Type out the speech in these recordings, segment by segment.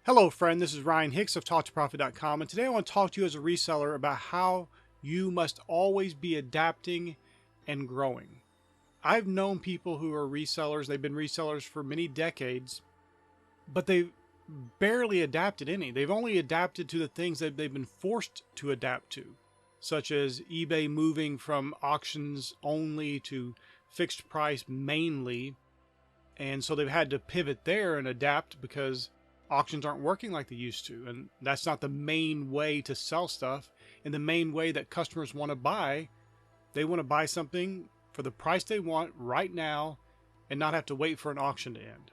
Hello friend, this is Ryan Hicks of TalkToProfit.com, and today I want to talk to you as a reseller about how you must always be adapting and growing. I've known people who are resellers, they've been resellers for many decades, but they've barely adapted any. They've only adapted to the things that they've been forced to adapt to, such as eBay moving from auctions only to fixed price mainly, and so they've had to pivot there and adapt because auctions aren't working like they used to, and that's not the main way to sell stuff. And the main way that customers want to buy, they want to buy something for the price they want right now and not have to wait for an auction to end.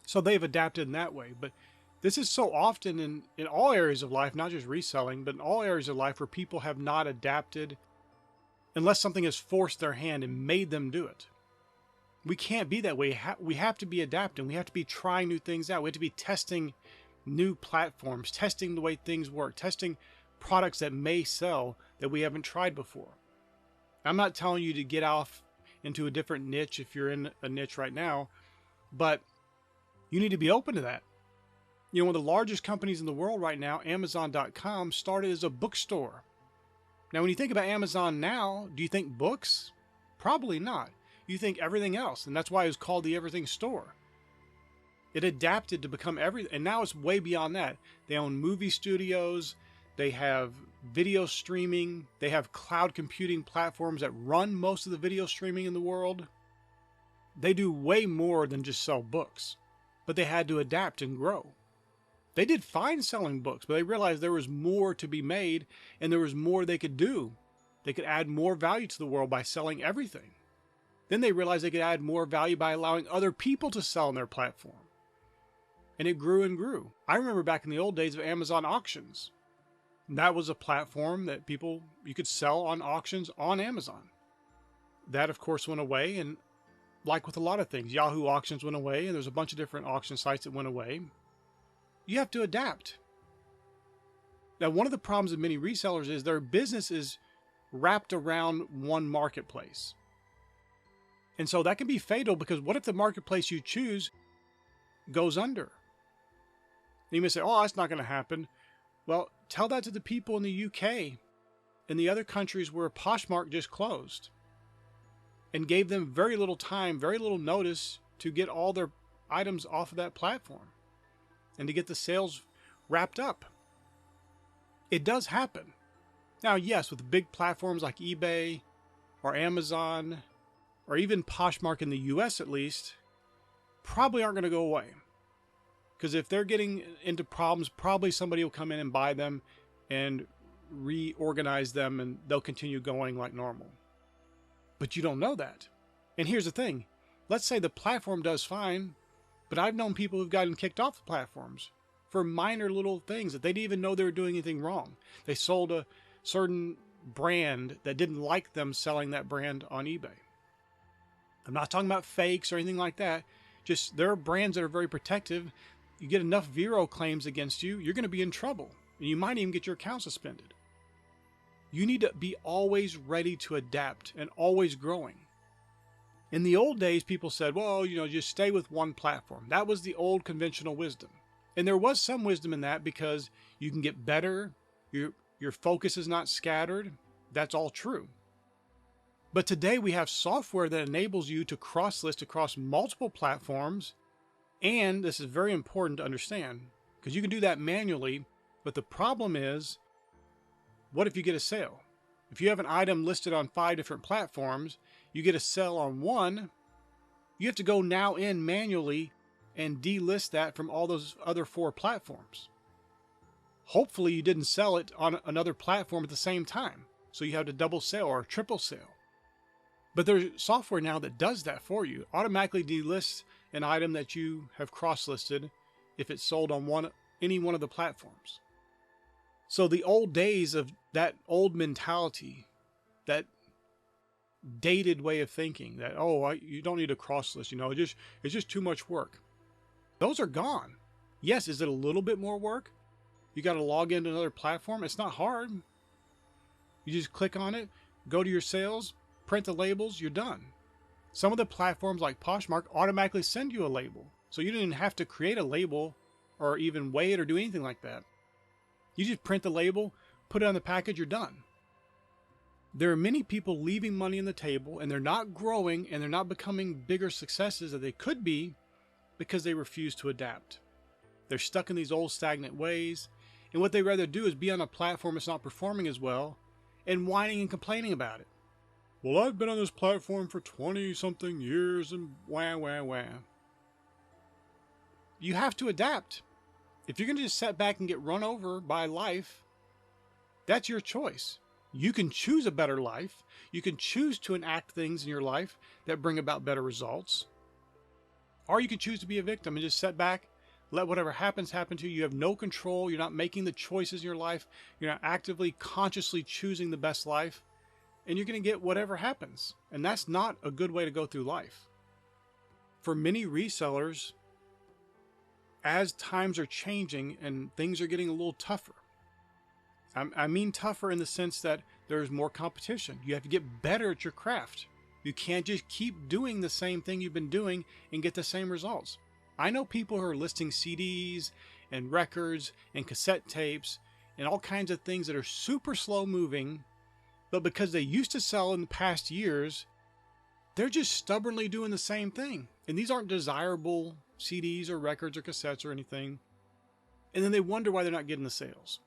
So they've adapted in that way. But this is so often in all areas of life, not just reselling, but in all areas of life where people have not adapted unless something has forced their hand and made them do it. We can't be that way. We have to be adapting. We have to be trying new things out. We have to be testing new platforms, testing the way things work, testing products that may sell that we haven't tried before. I'm not telling you to get off into a different niche if you're in a niche right now, but you need to be open to that. You know, one of the largest companies in the world right now, Amazon.com, started as a bookstore. Now, when you think about Amazon now, do you think books? Probably not. You think everything else, and that's why it was called the Everything Store. It adapted to become everything, and now it's way beyond that. They own movie studios, they have video streaming, they have cloud computing platforms that run most of the video streaming in the world. They do way more than just sell books, but they had to adapt and grow. They did fine selling books, but they realized there was more to be made, and there was more they could do. They could add more value to the world by selling everything. Then they realized they could add more value by allowing other people to sell on their platform. And it grew and grew. I remember back in the old days of Amazon auctions. That was a platform that you could sell on auctions on Amazon. That of course went away, and like with a lot of things, Yahoo auctions went away, and there's a bunch of different auction sites that went away. You have to adapt. Now, one of the problems of many resellers is their business is wrapped around one marketplace. And so that can be fatal, because what if the marketplace you choose goes under? And you may say, oh, that's not going to happen. Well, tell that to the people in the UK and the other countries where Poshmark just closed and gave them very little time, very little notice to get all their items off of that platform and to get the sales wrapped up. It does happen. Now, yes, with big platforms like eBay or Amazon, or even Poshmark in the US at least, probably aren't going to go away. Because if they're getting into problems, probably somebody will come in and buy them and reorganize them, and they'll continue going like normal. But you don't know that. And here's the thing. Let's say the platform does fine, but I've known people who've gotten kicked off the platforms for minor little things that they didn't even know they were doing anything wrong. They sold a certain brand that didn't like them selling that brand on eBay. I'm not talking about fakes or anything like that. Just there are brands that are very protective. You get enough Vero claims against you, you're going to be in trouble. And you might even get your account suspended. You need to be always ready to adapt and always growing. In the old days, people said, well, just stay with one platform. That was the old conventional wisdom. And there was some wisdom in that, because you can get better. Your focus is not scattered. That's all true. But today we have software that enables you to cross-list across multiple platforms. And this is very important to understand, because you can do that manually. But the problem is, what if you get a sale? If you have an item listed on 5 different platforms, you get a sale on one, you have to go now in manually and delist that from all those other 4 platforms. Hopefully you didn't sell it on another platform at the same time, so you have a double sale or a triple sale. But there's software now that does that for you. Automatically delists an item that you have cross-listed if it's sold on any one of the platforms. So the old days of that old mentality, that dated way of thinking that, you don't need a cross-list, it's just too much work. Those are gone. Yes, is it a little bit more work? You got to log into another platform. It's not hard. You just click on it, go to your sales, print the labels, you're done. Some of the platforms like Poshmark automatically send you a label. So you didn't have to create a label or even weigh it or do anything like that. You just print the label, put it on the package, you're done. There are many people leaving money on the table, and they're not growing and they're not becoming bigger successes that they could be because they refuse to adapt. They're stuck in these old stagnant ways, and what they'd rather do is be on a platform that's not performing as well and whining and complaining about it. Well, I've been on this platform for 20-something years and wah, wah, wah. You have to adapt. If you're going to just sit back and get run over by life, that's your choice. You can choose a better life. You can choose to enact things in your life that bring about better results. Or you can choose to be a victim and just sit back, let whatever happens happen to you. You have no control. You're not making the choices in your life. You're not actively, consciously choosing the best life. And you're going to get whatever happens. And that's not a good way to go through life. For many resellers, as times are changing and things are getting a little tougher. I mean tougher in the sense that there's more competition. You have to get better at your craft. You can't just keep doing the same thing you've been doing and get the same results. I know people who are listing CDs and records and cassette tapes and all kinds of things that are super slow moving, but because they used to sell in the past years, they're just stubbornly doing the same thing. And these aren't desirable CDs or records or cassettes or anything. And then they wonder why they're not getting the sales.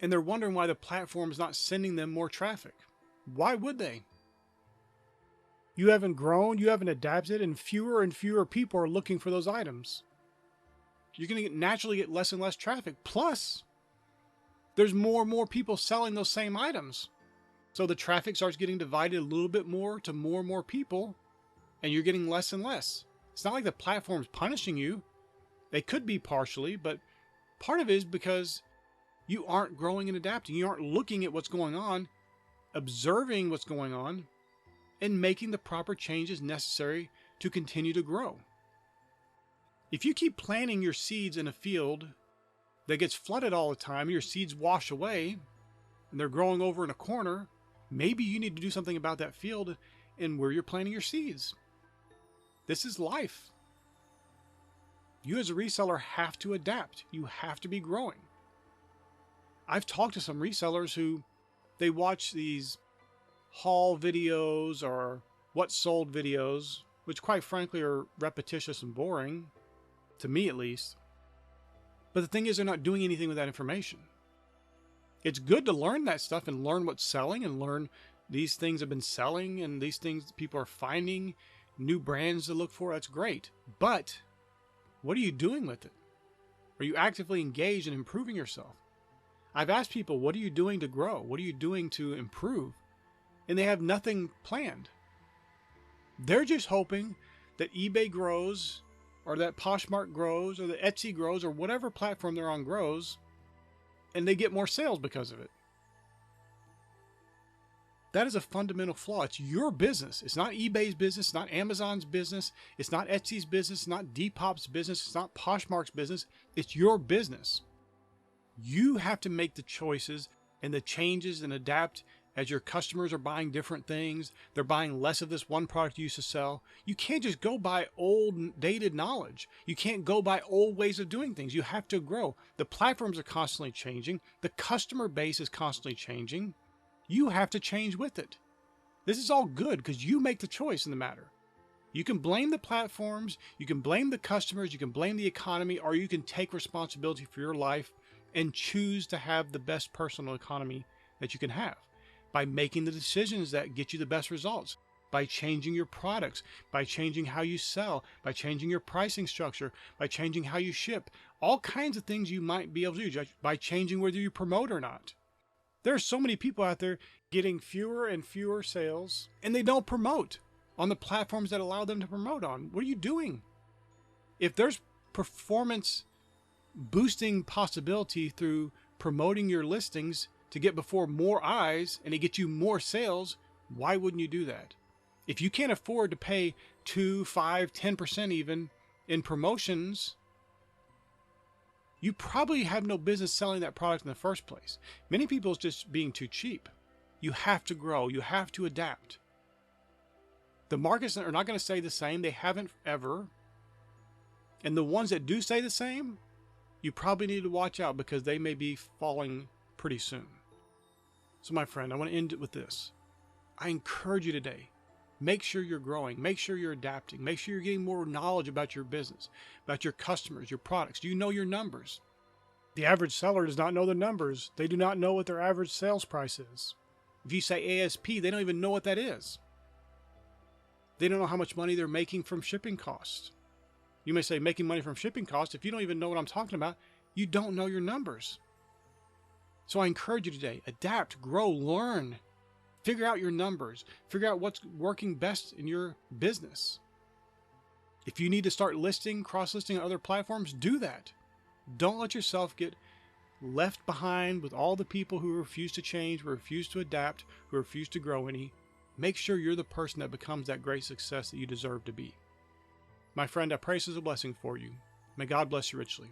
And they're wondering why the platform is not sending them more traffic. Why would they? You haven't grown, you haven't adapted, and fewer people are looking for those items. You're going to naturally get less and less traffic. Plus, there's more and more people selling those same items. So the traffic starts getting divided a little bit more to more and more people, and you're getting less and less. It's not like the platform's punishing you. They could be partially, but part of it is because you aren't growing and adapting. You aren't looking at what's going on, observing what's going on, and making the proper changes necessary to continue to grow. If you keep planting your seeds in a field that gets flooded all the time, and your seeds wash away, and they're growing over in a corner, maybe you need to do something about that field and where you're planting your seeds. This is life. You as a reseller have to adapt. You have to be growing. I've talked to some resellers who they watch these haul videos or what sold videos, which quite frankly are repetitious and boring, to me at least. But the thing is, they're not doing anything with that information. It's good to learn that stuff and learn what's selling and learn these things have been selling and these things people are finding, new brands to look for. That's great. But what are you doing with it? Are you actively engaged in improving yourself? I've asked people, what are you doing to grow? What are you doing to improve? And they have nothing planned. They're just hoping that eBay grows or that Poshmark grows or that Etsy grows or whatever platform they're on grows, and they get more sales because of it. That is a fundamental flaw. It's your business. It's not eBay's business. It's not Amazon's business. It's not Etsy's business. It's not Depop's business. It's not Poshmark's business. It's your business. You have to make the choices and the changes and adapt as your customers are buying different things. They're buying less of this one product you used to sell. You can't just go by old, dated knowledge. You can't go by old ways of doing things. You have to grow. The platforms are constantly changing. The customer base is constantly changing. You have to change with it. This is all good because you make the choice in the matter. You can blame the platforms, you can blame the customers, you can blame the economy, or you can take responsibility for your life and choose to have the best personal economy that you can have by making the decisions that get you the best results, by changing your products, by changing how you sell, by changing your pricing structure, by changing how you ship, all kinds of things you might be able to do, by changing whether you promote or not. There are so many people out there getting fewer and fewer sales, and they don't promote on the platforms that allow them to promote on. What are you doing? If there's performance boosting possibility through promoting your listings to get before more eyes and to get you more sales, why wouldn't you do that? If you can't afford to pay 2, 5, 10% even in promotions, you probably have no business selling that product in the first place. Many people it's just being too cheap. You have to grow. You have to adapt. The markets are not going to stay the same. They haven't ever. And the ones that do stay the same, you probably need to watch out because they may be falling pretty soon. So my friend, I want to end it with this. I encourage you today, make sure you're growing, make sure you're adapting, make sure you're getting more knowledge about your business, about your customers, your products. Do you know your numbers? The average seller does not know the numbers. They do not know what their average sales price is. If you say ASP, they don't even know what that is. They don't know how much money they're making from shipping costs. You may say making money from shipping costs. If you don't even know what I'm talking about, you don't know your numbers. So I encourage you today, adapt, grow, learn, figure out your numbers, figure out what's working best in your business. If you need to start listing, cross-listing on other platforms, do that. Don't let yourself get left behind with all the people who refuse to change, who refuse to adapt, who refuse to grow any. Make sure you're the person that becomes that great success that you deserve to be. My friend, I pray this is a blessing for you. May God bless you richly.